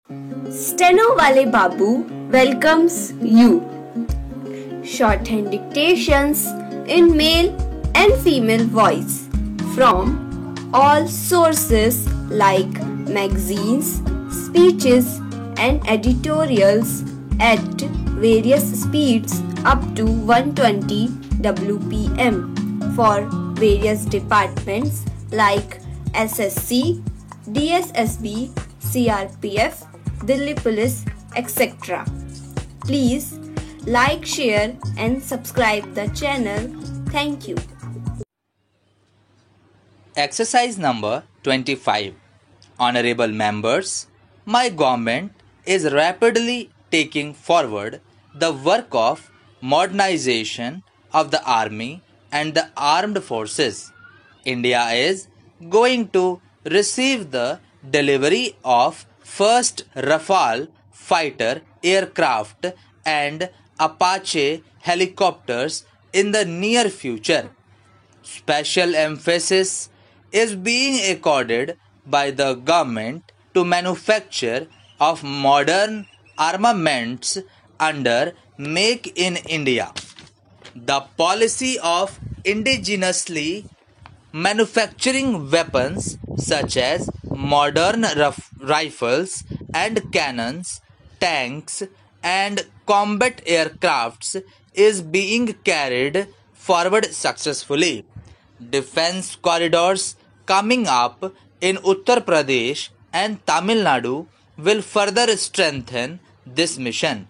Steno Wale Babu welcomes you. Shorthand dictations in male and female voice from all sources like magazines, speeches, and editorials at various speeds up to 120 WPM for various departments like SSC, DSSB, CRPF, Delhi Police, etc. Please like, share and subscribe the channel. Thank you. Exercise number 25. Honorable members, my government is rapidly taking forward the work of modernization of the army and the armed forces. India is going to receive the delivery of first Rafale fighter aircraft and Apache helicopters in the near future. Special emphasis is being accorded by the government to manufacture of modern armaments under Make in India. The policy of indigenously manufacturing weapons such as modern rifles and cannons, tanks and combat aircrafts is being carried forward successfully. Defense corridors coming up in Uttar Pradesh and Tamil Nadu will further strengthen this mission.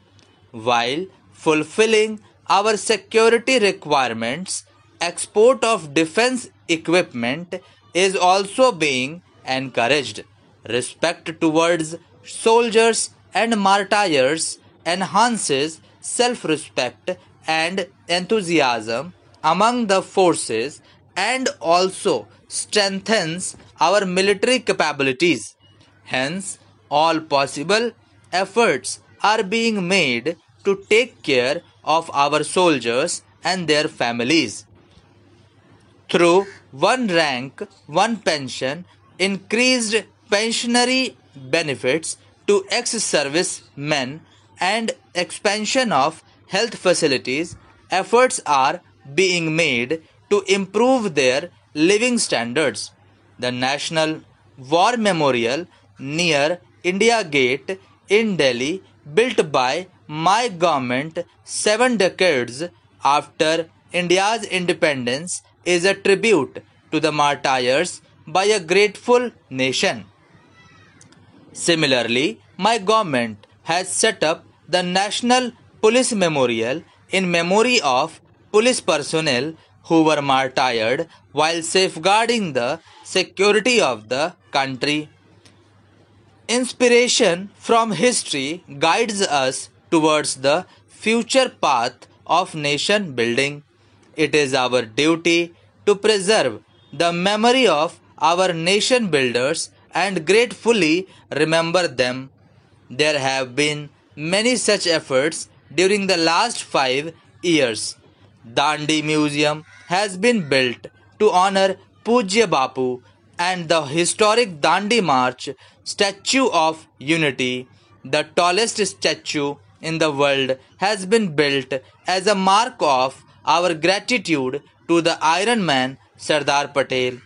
While fulfilling our security requirements, export of defense equipment is also being encouraged. Respect towards soldiers and martyrs enhances self-respect and enthusiasm among the forces and also strengthens our military capabilities. Hence, all possible efforts are being made to take care of our soldiers and their families. Through one rank, one pension, increased pensionary benefits to ex-service men and expansion of health facilities, efforts are being made to improve their living standards. The National War Memorial near India Gate in Delhi, built by my government 7 decades after India's independence, is a tribute to the martyrs by a grateful nation. Similarly, my government has set up the National Police Memorial in memory of police personnel who were martyred while safeguarding the security of the country. Inspiration from history guides us towards the future path of nation building. It is our duty to preserve the memory of our nation builders and gratefully remember them. There have been many such efforts during the last 5 years. Dandi Museum has been built to honor Pujya Bapu, and the historic Dandi March Statue of Unity, the tallest statue in the world, has been built as a mark of our gratitude to the Iron Man Sardar Patel.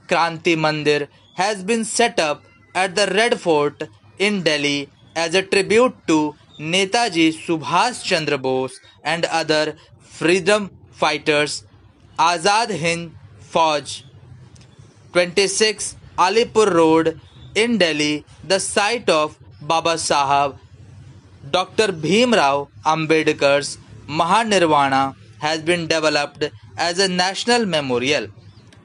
Kranti Mandir has been set up at the Red Fort in Delhi as a tribute to Netaji Subhash Chandra Bose and other freedom fighters. Azad Hind Fauj 26 Alipur Road in Delhi, the site of Baba Sahab Dr. Bhimrao Ambedkar's Mahanirvana, has been developed as a national memorial.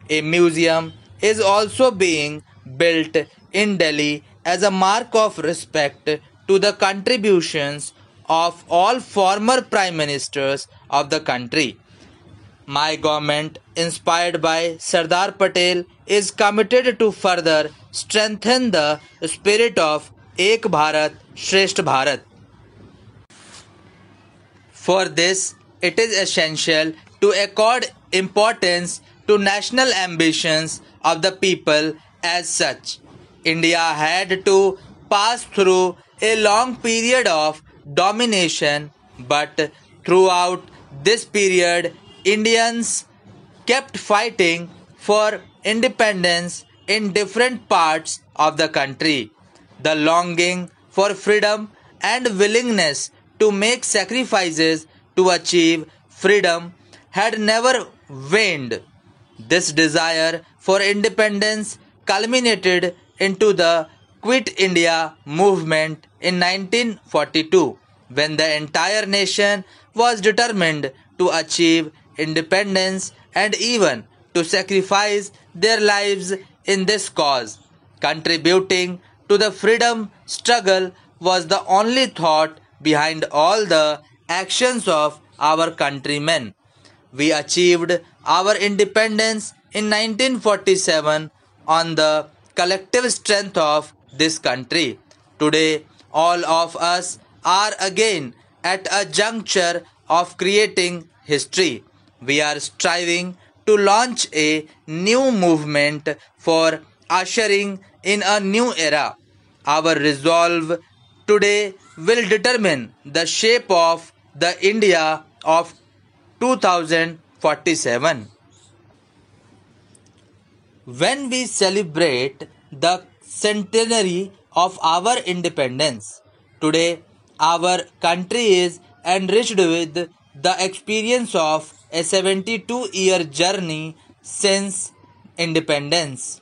A museum is also being built in Delhi as a mark of respect to the contributions of all former prime ministers of the country. My government, inspired by Sardar Patel, is committed to further strengthen the spirit of Ek Bharat, Shresth Bharat. For this, it is essential to accord importance to national ambitions of the people as such. India had to passed through a long period of domination, but throughout this period, Indians kept fighting for independence in different parts of the country. The longing for freedom and willingness to make sacrifices to achieve freedom had never waned. This desire for independence culminated into the Quit India movement in 1942, when the entire nation was determined to achieve independence and even to sacrifice their lives in this cause. Contributing to the freedom struggle was the only thought behind all the actions of our countrymen. We achieved our independence in 1947 on the collective strength of this country. Today, all of us are again at a juncture of creating history. We are striving to launch a new movement for ushering in a new era. Our resolve today will determine the shape of the India of 2047. When we celebrate the centenary of our independence, today our country is enriched with the experience of a 72-year journey since independence.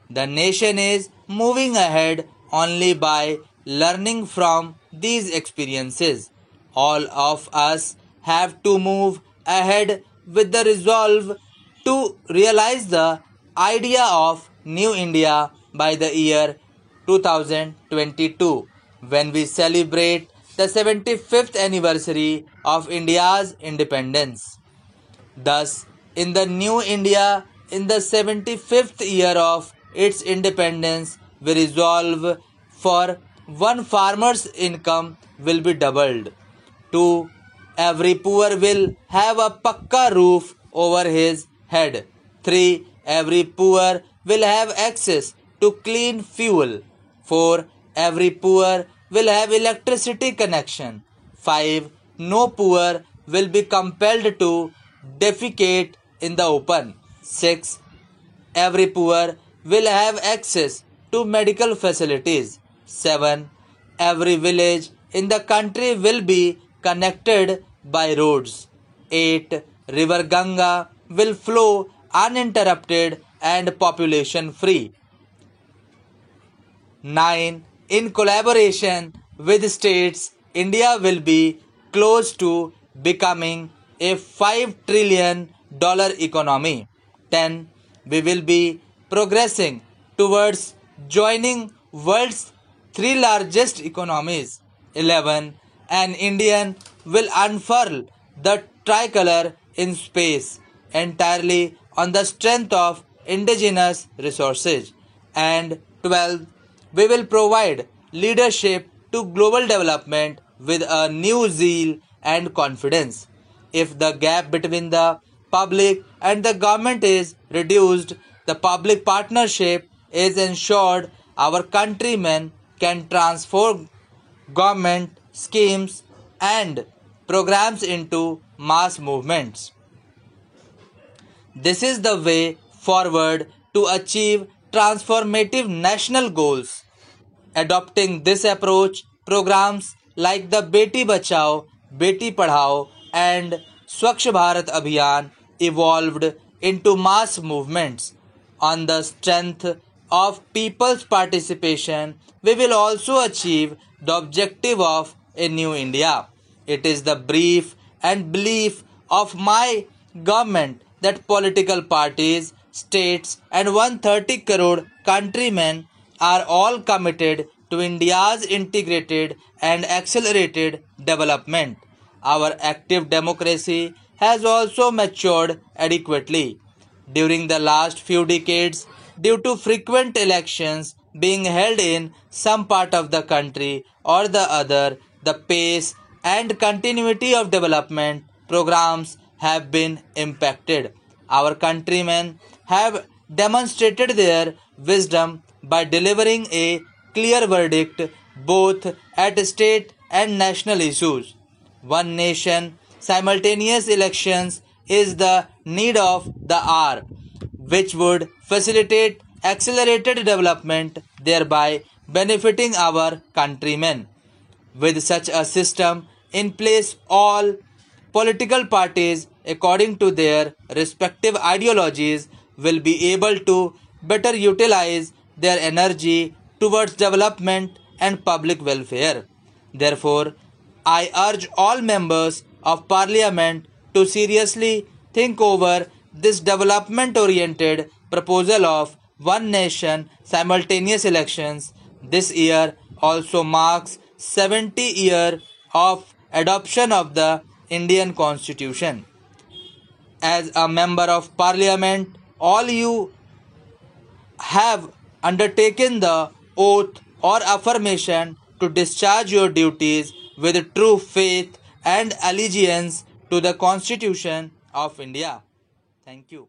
The nation is moving ahead only by learning from these experiences. All of us have to move ahead with the resolve to realize the idea of New India by the year 2022, when we celebrate the 75th anniversary of India's independence. Thus, in the New India, in the 75th year of its independence, we resolve for 1. Farmer's income will be doubled. 2. Every poor will have a pakka roof over his head. 3. Every poor will have access to clean fuel. 4. Every poor will have electricity connection. 5. No poor will be compelled to defecate in the open. 6. Every poor will have access to medical facilities. 7. Every village in the country will be connected by roads. 8. River Ganga will flow uninterrupted and population free. 9. In collaboration with states, India will be close to becoming a $5 trillion economy. 10. We will be progressing towards joining world's 3 largest economies. 11. An Indian will unfurl the tricolor in space entirely on the strength of indigenous resources. And 12. We will provide leadership to global development with a new zeal and confidence. If the gap between the public and the government is reduced, the public partnership is ensured, our countrymen can transform government schemes and programs into mass movements. This is the way forward to achieve transformative national goals. Adopting this approach, programs like the Beti Bachao, Beti Padhao and Swachh Bharat Abhiyan evolved into mass movements. On the strength of people's participation, we will also achieve the objective of a new India. It is the brief and belief of my government that political parties, states and 130 crore countrymen are all committed to India's integrated and accelerated development. Our active democracy has also matured adequately. During the last few decades, due to frequent elections being held in some part of the country or the other, the pace and continuity of development programs have been impacted. Our countrymen have demonstrated their wisdom by delivering a clear verdict both at state and national issues. One nation, simultaneous elections is the need of the hour, which would facilitate accelerated development, thereby benefiting our countrymen. With such a system in place, all political parties, according to their respective ideologies, will be able to better utilize their energy towards development and public welfare. Therefore, I urge all members of parliament to seriously think over this development oriented proposal of one nation simultaneous elections. This year also marks 70 years of adoption of the Indian Constitution. As a member of parliament, all you have undertaken the oath or affirmation to discharge your duties with true faith and allegiance to the Constitution of India. Thank you.